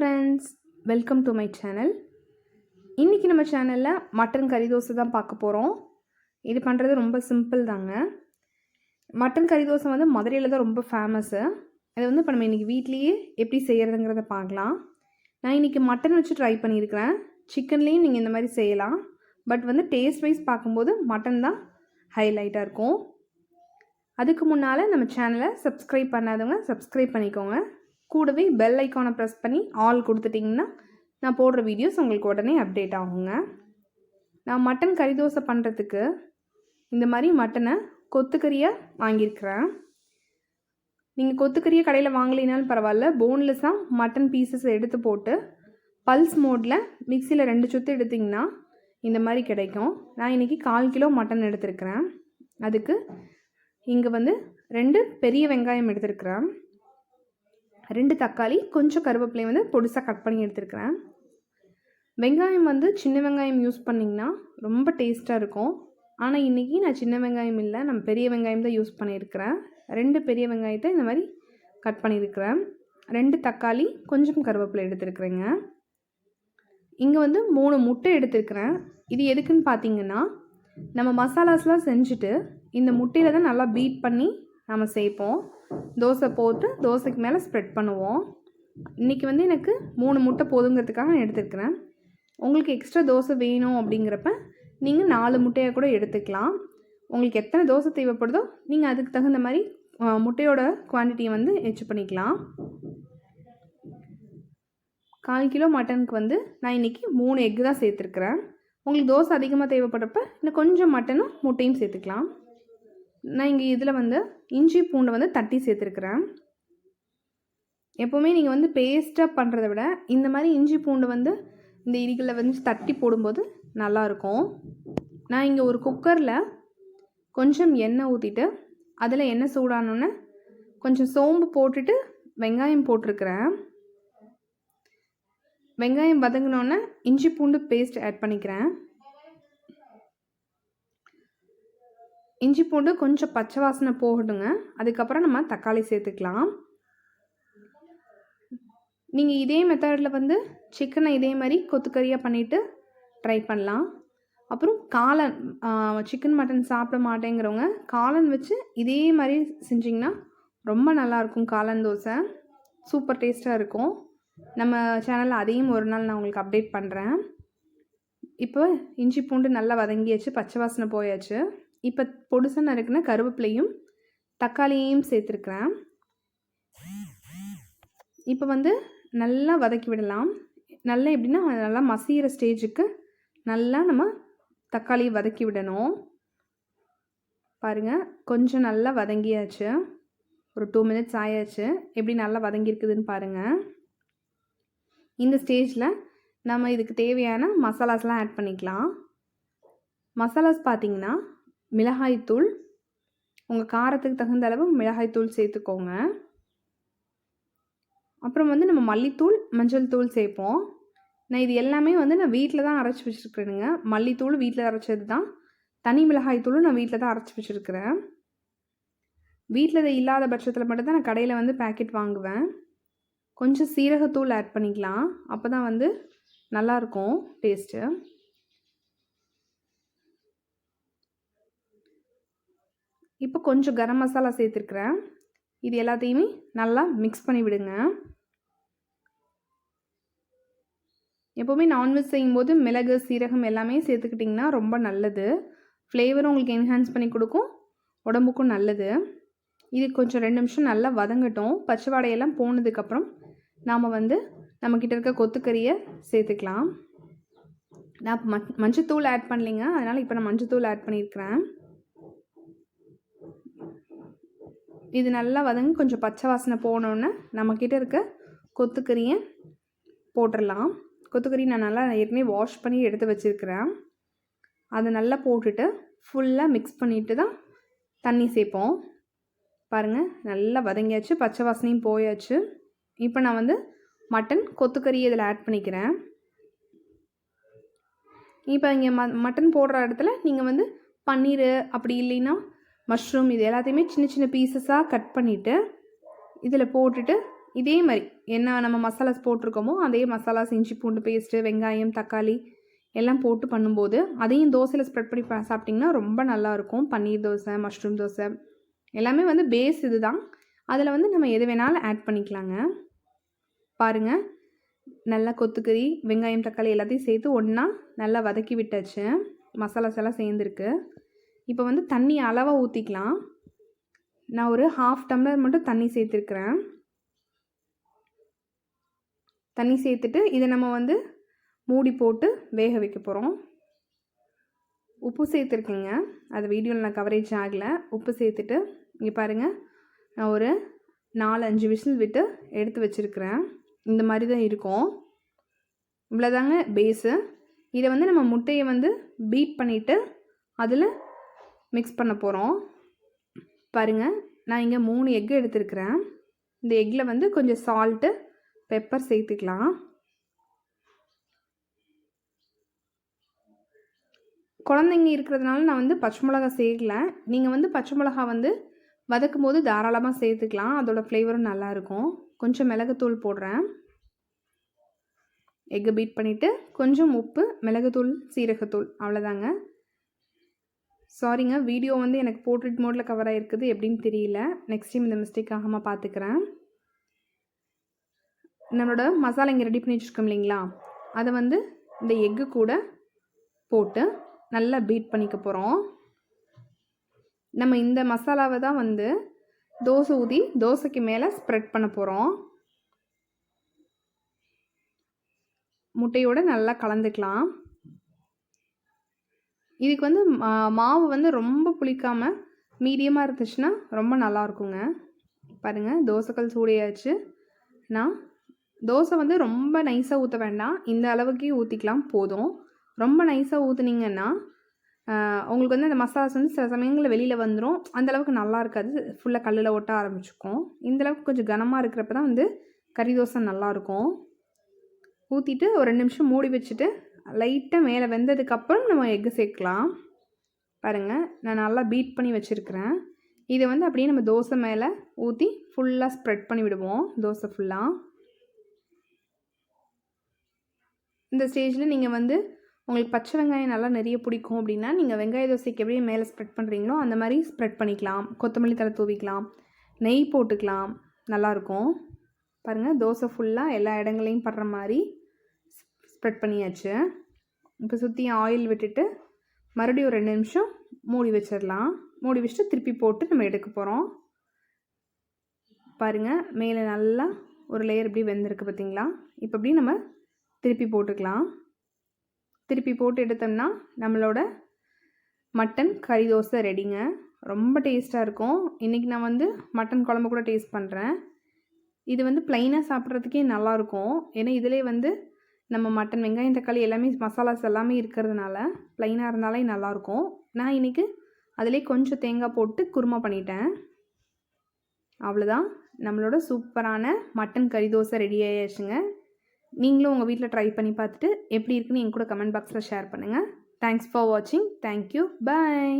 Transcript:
friends, welcome to my channel. இன்னைக்கு நம்ம சேனல்ல மட்டன் கறி தோசை தான் பார்க்க போறோம். இது பண்றது ரொம்ப சிம்பிள் தாங்க. மட்டன் கறி தோசை வந்து மதுரையில தான் ரொம்ப ஃபேமஸ். அது வந்து இப்ப நம்ம இன்னைக்கு வீட்லயே எப்படி செய்யறதுங்கறத பார்க்கலாம். நான் இன்னைக்கு மட்டன் வச்சு ட்ரை பண்ணியிருக்கேன். சிக்கன்லயும் நீங்க இந்த மாதிரி செய்யலாம். பட் வந்து டேஸ்ட் வைஸ் பாக்கும்போது மட்டன் தான் ஹைலைட்டா இருக்கும். அதுக்கு முன்னால நம்ம சேனலை சப்ஸ்கிரைப் பண்ணாதவங்க சப்ஸ்கிரைப் பண்ணிக்கோங்க. கூடவே பெல் ஐகானை ப்ரெஸ் பண்ணி ஆல் கொடுத்துட்டிங்கன்னா நான் போடுற வீடியோஸ் உங்களுக்கு உடனே அப்டேட் ஆகுங்க. நான் மட்டன் கறி தோசை பண்ணுறதுக்கு இந்த மாதிரி மட்டனை கொத்துக்கறியாக வாங்கியிருக்கிறேன். நீங்கள் கொத்துக்கறியை கடையில் வாங்கலினாலும் பரவாயில்ல, போன்லெஸ்ஸாக மட்டன் பீசஸ் எடுத்து போட்டு பல்ஸ் மோடில் மிக்சியில் 2 சுற்று எடுத்திங்கன்னா இந்த மாதிரி கிடைக்கும். நான் இன்றைக்கி 1/4 கிலோ மட்டன் எடுத்துருக்கிறேன். அதுக்கு இங்கே வந்து 2 பெரிய வெங்காயம் எடுத்துருக்கிறேன், 2 தக்காளி, கொஞ்சம் கருவேப்பிலை வந்து பொடிசாக கட் பண்ணி எடுத்துருக்கிறேன். வெங்காயம் வந்து சின்ன வெங்காயம் யூஸ் பண்ணிங்கன்னா ரொம்ப டேஸ்ட்டாக இருக்கும். ஆனால் இன்றைக்கி நான் சின்ன வெங்காயம் இல்லை, நம்ம பெரிய வெங்காயம் தான் யூஸ் பண்ணியிருக்கிறேன். 2 பெரிய வெங்காயத்தை இந்த மாதிரி கட் பண்ணியிருக்கிறேன். 2 தக்காளி, கொஞ்சம் கருவேப்பிலை எடுத்துருக்குறேங்க. இங்கே வந்து 3 முட்டை எடுத்துருக்கிறேன். இது எதுக்குன்னு பார்த்தீங்கன்னா, நம்ம மசாலாஸ்லாம் செஞ்சுட்டு இந்த முட்டையில் தான் நல்லா பீட் பண்ணி நம்ம சேர்ப்போம். தோசை போட்டு தோசைக்கு மேலே ஸ்ப்ரெட் பண்ணுவோம். இன்றைக்கி வந்து எனக்கு 3 முட்டை போதுங்கிறதுக்காக நான் எடுத்துருக்கிறேன். உங்களுக்கு எக்ஸ்ட்ரா தோசை வேணும் அப்படிங்கிறப்ப நீங்கள் 4 முட்டையாக கூட எடுத்துக்கலாம். உங்களுக்கு எத்தனை தோசை தேவைப்படுதோ நீங்கள் அதுக்கு தகுந்த மாதிரி முட்டையோட குவான்டிட்டியை வந்து எச்சு பண்ணிக்கலாம். 1/4 கிலோ மட்டனுக்கு வந்து நான் இன்றைக்கி 3 எக்கு தான் சேர்த்துருக்குறேன். உங்களுக்கு தோசை அதிகமாக தேவைப்படுறப்ப இன்னும் கொஞ்சம் மட்டனும் முட்டையும் சேர்த்துக்கலாம். நான் இங்கே இதில் வந்து இஞ்சி பூண்டை வந்து தட்டி சேர்த்துருக்குறேன். எப்போவுமே நீங்கள் வந்து பேஸ்ட்டாக பண்ணுறத விட இந்த மாதிரி இஞ்சி பூண்டு வந்து இந்த இடிகளில் வந்து தட்டி போடும்போது நல்லாயிருக்கும். நான் இங்கே ஒரு குக்கரில் கொஞ்சம் எண்ணெய் ஊற்றிட்டு அதில் எண்ணெய் சூடானோன்னே கொஞ்சம் சோம்பு போட்டுட்டு வெங்காயம் போட்டிருக்கிறேன். வெங்காயம் வதங்கினோன்னே இஞ்சி பூண்டு பேஸ்ட் ஆட் பண்ணிக்கிறேன். இஞ்சி பூண்டு கொஞ்சம் பச்சை வாசனை போகட்டுங்க. அதுக்கப்புறம் நம்ம தக்காளி சேர்த்துக்கலாம். நீங்கள் இதே மெத்தடில் வந்து சிக்கனை இதே மாதிரி கொத்துக்கறியாக பண்ணிவிட்டு ட்ரை பண்ணலாம். அப்புறம் காளான், சிக்கன் மட்டன் சாப்பிட மாட்டேங்கிறவங்க காளான் வச்சு இதே மாதிரி செஞ்சிங்கன்னா ரொம்ப நல்லாயிருக்கும். காளான் தோசை சூப்பர் டேஸ்ட்டாக இருக்கும். நம்ம சேனலில் அதையும் ஒரு நாள் நான் உங்களுக்கு அப்டேட் பண்ணுறேன். இப்போ இஞ்சி பூண்டு நல்லா வதங்கியாச்சு, பச்சை வாசனை போயாச்சு. இப்போ பொடிசா நறுக்குன கருவேப்பிலையும் தக்காளியையும் சேர்த்துருக்குறேன். இப்போ வந்து நல்லா வதக்கி விடலாம். நல்லா எப்படின்னா நல்லா மசிகிற ஸ்டேஜுக்கு நல்லா நம்ம தக்காளியை வதக்கி விடணும். பாருங்கள், கொஞ்சம் நல்லா வதங்கியாச்சு. ஒரு 2 மினிட்ஸ் ஆயாச்சு. எப்படி நல்லா வதங்கியிருக்குதுன்னு பாருங்கள். இந்த ஸ்டேஜில் நம்ம இதுக்கு தேவையான மசாலாஸ்லாம் ஆட் பண்ணிக்கலாம். மசாலாஸ் பார்த்திங்கன்னா மிளகாய்த்தூள், உங்கள் காரத்துக்கு தகுந்த அளவு மிளகாய்த்தூள் சேர்த்துக்கோங்க. அப்புறம் வந்து நம்ம மல்லித்தூள், மஞ்சள் தூள் சேர்ப்போம். நான் இது எல்லாமே வந்து நான் வீட்டில் தான் அரைச்சி வச்சுருக்கிறேனுங்க. மல்லித்தூள் வீட்டில் அரைச்சது தான், தனி மிளகாய்த்தூளும் நான் வீட்டில் தான் அரைச்சி வச்சுருக்கிறேன். வீட்டில் இது இல்லாத பட்சத்தில் மட்டும்தான் நான் கடையில் வந்து பேக்கெட் வாங்குவேன். கொஞ்சம் சீரகத்தூள் ஆட் பண்ணிக்கலாம், அப்போ தான் வந்து நல்லாயிருக்கும் டேஸ்ட்டு. இப்போ கொஞ்சம் கரம் மசாலா சேர்த்துருக்குறேன். இது எல்லாத்தையுமே நல்லா மிக்ஸ் பண்ணி விடுங்க. எப்போவுமே நான்வெஜ் செய்யும்போது மிளகு, சீரகம் எல்லாமே சேர்த்துக்கிட்டிங்கன்னா ரொம்ப நல்லது. ஃப்ளேவரும் உங்களுக்கு என்ஹான்ஸ் பண்ணி கொடுக்கும், உடம்புக்கும் நல்லது. இது கொஞ்சம் 2 நிமிஷம் நல்லா வதங்கட்டும். பச்சை வாடையெல்லாம் போனதுக்கப்புறம் நாம் வந்து நம்மக்கிட்ட இருக்க கொத்துக்கறியை சேர்த்துக்கலாம். நான் மஞ்சத்தூள் ஆட் பண்ணலைங்க, அதனால் இப்போ நான் மஞ்சத்தூள் ஆட் பண்ணியிருக்கிறேன். இது நல்லா வதங்கி கொஞ்சம் பச்சை வாசனை போனோன்னே நம்மக்கிட்ட இருக்க கொத்துக்கறியை போட்டுடலாம். கொத்துக்கறி நான் நல்லா ஏற்கனவே வாஷ் பண்ணி எடுத்து வச்சுருக்கிறேன். அதை நல்லா போட்டுட்டு ஃபுல்லாக மிக்ஸ் பண்ணிவிட்டு தான் தண்ணி சேர்ப்போம். பாருங்கள், நல்லா வதங்கியாச்சு, பச்சை வாசனையும் போயாச்சு. இப்போ நான் வந்து மட்டன் கொத்துக்கறி இதில் ஆட் பண்ணிக்கிறேன். இப்போ இங்கே மட்டன் போடுற இடத்துல நீங்கள் வந்து பன்னீர் அப்படி இல்லைன்னா மஷ்ரூம் இது எல்லாத்தையுமே சின்ன சின்ன பீசஸாக கட் பண்ணிவிட்டு இதில் போட்டுட்டு இதே மாதிரி என்ன நம்ம மசாலாஸ் போட்டிருக்கோமோ அதே மசாலாஸ் இஞ்சி பூண்டு பேஸ்ட்டு வெங்காயம் தக்காளி எல்லாம் போட்டு பண்ணும்போது அதையும் தோசையில் ஸ்ப்ரெட் பண்ணி சாப்பிட்டிங்கன்னா ரொம்ப நல்லாயிருக்கும். பன்னீர் தோசை, மஷ்ரூம் தோசை எல்லாமே வந்து பேஸ் இது தான். அதில் வந்து நம்ம எது வேணாலும் ஆட் பண்ணிக்கலாங்க. பாருங்கள், நல்லா கொத்துக்கறி வெங்காயம் தக்காளி எல்லாத்தையும் சேர்த்து ஒன்றா நல்லா வதக்கி விட்டாச்சு. மசாலாஸ் எல்லாம் சேர்ந்துருக்கு. இப்போ வந்து தண்ணி அளவாக ஊற்றிக்கலாம். நான் ஒரு 1/2 டம்ளர் மட்டும் தண்ணி சேர்த்துருக்குறேன். தண்ணி சேர்த்துட்டு இதை நம்ம வந்து மூடி போட்டு வேக வைக்க போகிறோம். உப்பு சேர்த்துருக்கேங்க, அது வீடியோவில் நான் கவரேஜ் ஆகலை. உப்பு சேர்த்துட்டு இங்கே பாருங்கள், நான் ஒரு 4-5 விசில் விட்டு எடுத்து வச்சுருக்கிறேன். இந்த மாதிரி தான் இருக்கும். இவ்வளோதாங்க பேஸு. இதை வந்து நம்ம முட்டையை வந்து பீட் பண்ணிவிட்டு அதில் மிக்ஸ் பண்ண போகிறோம். பாருங்கள், நான் இங்கே 3 எக்கு எடுத்துருக்கிறேன். இந்த எக்கில் வந்து கொஞ்சம் சால்ட்டு பெப்பர் சேர்த்துக்கலாம். குழந்தைங்க இருக்கிறதுனால நான் வந்து பச்சை மிளகா சேர்க்கல. நீங்கள் வந்து பச்சை மிளகா வந்து வதக்கும் போது தாராளமாக சேர்த்துக்கலாம், அதோட ஃப்ளேவரும் நல்லாயிருக்கும். கொஞ்சம் மிளகுத்தூள் போடுறேன். எக்கு பீட் பண்ணிவிட்டு கொஞ்சம் உப்பு, மிளகுத்தூள், சீரகத்தூள், அவ்வளோதாங்க. சாரிங்க, வீடியோ வந்து எனக்கு போர்ட்ரேட் மோடில் கவர் ஆகிருக்குது, எப்படின்னு தெரியல. நெக்ஸ்ட் டைம் இந்த மிஸ்டேக் ஆகாமல் பார்த்துக்கிறேன். நம்மளோட மசாலா இங்கே ரெடி பண்ணி வச்சுருக்கோம் இல்லைங்களா, அதை வந்து இந்த எக்கு கூட போட்டு நல்லா பீட் பண்ணிக்க போகிறோம். நம்ம இந்த மசாலாவை தான் வந்து தோசை ஊற்றி தோசைக்கு மேலே ஸ்ப்ரெட் பண்ண போகிறோம். முட்டையோடு நல்லா கலந்துக்கலாம். இதுக்கு வந்து மாவு வந்து ரொம்ப புளிக்காமல் மீடியமாக இருந்துச்சுன்னா ரொம்ப நல்லாயிருக்குங்க. பாருங்கள், தோசைக்கல் சூடையாச்சு. நான் தோசை வந்து ரொம்ப நைஸாக ஊற்ற வேண்டாம், இந்த அளவுக்கே ஊற்றிக்கலாம் போதும். ரொம்ப நைஸாக ஊற்றுனீங்கன்னா உங்களுக்கு வந்து அந்த மசாலாஸ் வந்து சில சமயங்களில் வெளியில் வந்துடும், அந்தளவுக்கு நல்லா இருக்காது, ஃபுல்லாக கல்லில் ஒட்ட ஆரம்பிச்சுக்கும். இந்தளவுக்கு கொஞ்சம் கனமாக இருக்கிறப்ப தான் வந்து கறி தோசை நல்லாயிருக்கும். ஊற்றிட்டு ஒரு 2 நிமிஷம் மூடி வச்சுட்டு லைட்டாக மேலே வெந்ததுக்கப்புறம் நம்ம எக்கு சேர்க்கலாம். பாருங்கள், நான் நல்லா பீட் பண்ணி வச்சுருக்கிறேன். இதை வந்து அப்படியே நம்ம தோசை மேலே ஊற்றி ஃபுல்லாக ஸ்ப்ரெட் பண்ணி விடுவோம். தோசை ஃபுல்லாக இந்த ஸ்டேஜில் நீங்கள் வந்து உங்களுக்கு பச்சை வெங்காயம் நல்லா நிறைய பிடிக்கும் அப்படின்னா நீங்கள் வெங்காய தோசைக்கு எப்படியே மேலே ஸ்ப்ரெட் பண்ணுறீங்களோ அந்த மாதிரி ஸ்ப்ரெட் பண்ணிக்கலாம். கொத்தமல்லி தழை தூவிக்கலாம், நெய் போட்டுக்கலாம், நல்லாயிருக்கும். பாருங்கள், தோசை ஃபுல்லாக எல்லா இடங்களையும் படுற மாதிரி ஸ்ப்ரெட் பண்ணியாச்சு. இப்போ சுற்றி ஆயில் விட்டுட்டு மறுபடியும் ஒரு 2 நிமிஷம் மூடி வச்சிடலாம். மூடி வச்சுட்டு திருப்பி போட்டு நம்ம எடுக்க போகிறோம். பாருங்கள், மேலே நல்லா ஒரு லேயர் இப்படி வெந்திருக்கு பார்த்தீங்களா. இப்போ இப்படி நம்ம திருப்பி போட்டுக்கலாம். திருப்பி போட்டு எடுத்தோம்னா நம்மளோட மட்டன் கறி தோசை ரெடிங்க. ரொம்ப டேஸ்ட்டாக இருக்கும். இன்றைக்கி நான் வந்து மட்டன் குழம்பு கூட டேஸ்ட் பண்ணுறேன். இது வந்து ப்ளைனாக சாப்பிட்றதுக்கே நல்லாயிருக்கும். ஏன்னா இதிலே வந்து நம்ம மட்டன் வெங்காயம் தக்காளி எல்லாமே மசாலாஸ் எல்லாமே இருக்கிறதுனால ப்ளைனாக இருந்தாலே நல்லாயிருக்கும். நான் இன்றைக்கி அதிலே கொஞ்சம் தேங்காய் போட்டு குருமா பண்ணிட்டேன். அவ்வளோதான், நம்மளோட சூப்பரான மட்டன் கறி தோசை ரெடி ஆயாச்சுங்க. நீங்களும் உங்கள் வீட்டில் ட்ரை பண்ணி பார்த்துட்டு எப்படி இருக்குன்னு என் கூட கமெண்ட் பாக்ஸில் ஷேர் பண்ணுங்கள். தேங்க்ஸ் ஃபார் வாட்சிங். தேங்க்யூ. பாய்.